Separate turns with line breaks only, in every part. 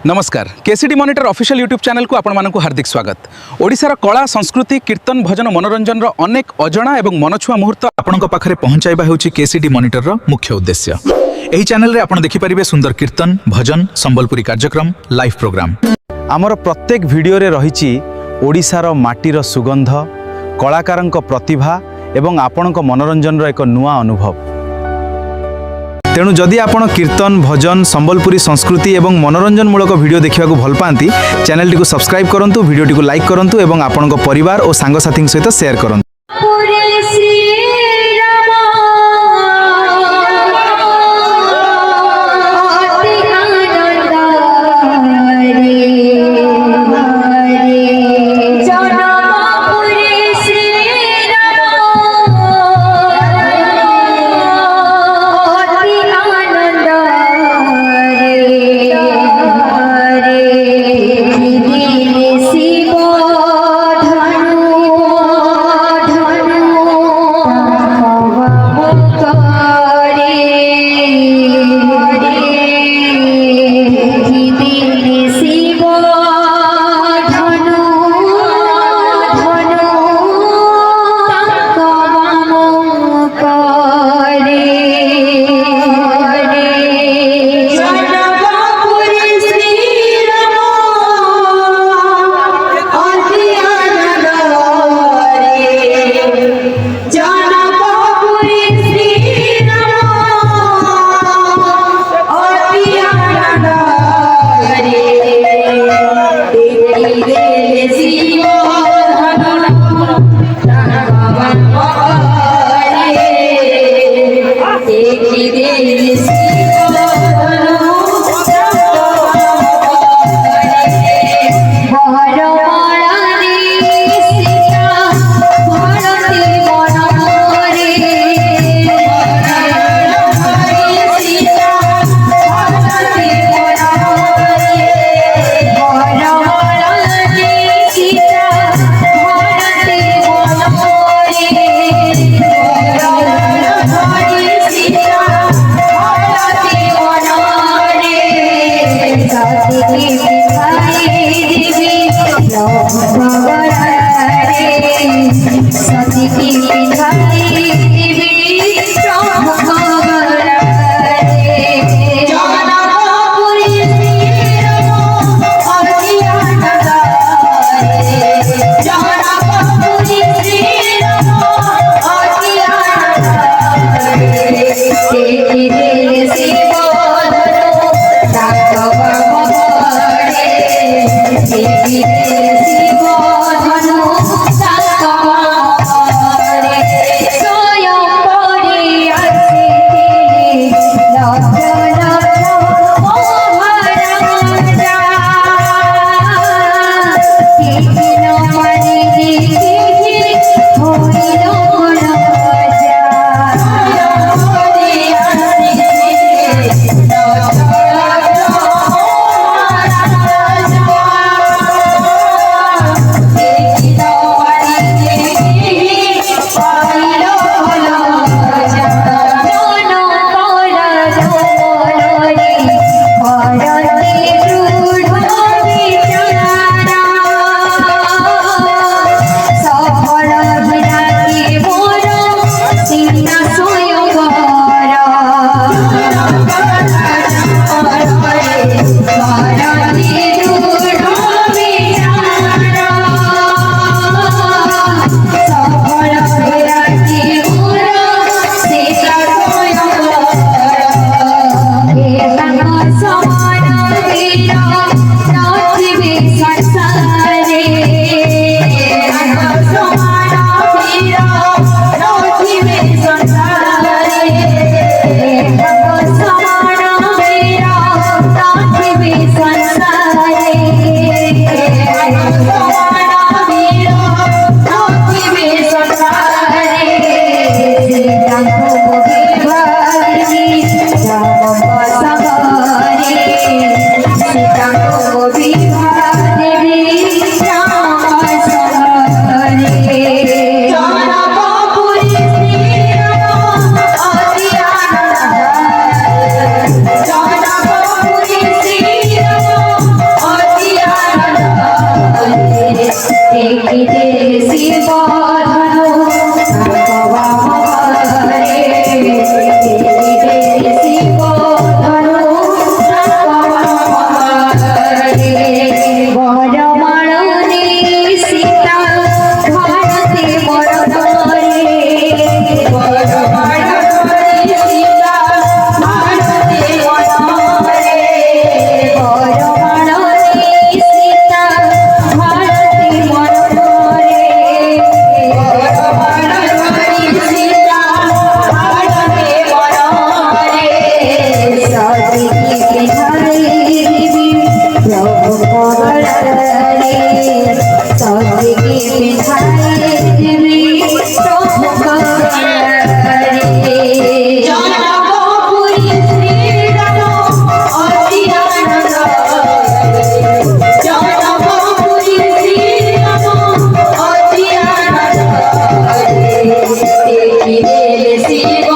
नमस्कार KCD monitor official YouTube channel को आपण मानक हार्दिक स्वागत। ओडिशार कला संस्कृति कीर्तन भजन मनोरंजन अनेक अजणा एवं मनछुआ मुहूर्त आपणक पाखरे पहुंचाइबा हेउची केसीडी मॉनिटर रो मुख्य उद्देश्य। एही चैनल रे आपण देखि परिबे सुंदर कीर्तन भजन संबलपुरी कार्यक्रम लाइव प्रोग्राम।
आमर प्रत्येक वीडियो रे रहिची ओडिशार माटीर सुगंध कलाकारंक प्रतिभा एवं आपणक मनोरंजन रो एक नुआ अनुभव। तेणु जदि आपण कीर्तन भजन संबलपुरी संस्कृति एवं मनोरंजन मूलक वीडियो देखा भल पाती चैनल टी सब्सक्राइब करूँ, वीडियो टी लाइक करूँ एवं आपण परिवार और सांगसाथी सहित शेयर करूँ।
प्रभु करले सती की पिछाए देवी प्रभु करले जनकपुरी श्री राम अति आनंद जनकपुरी श्री राम अति आनंद देखिले शिव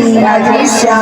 धन नाथ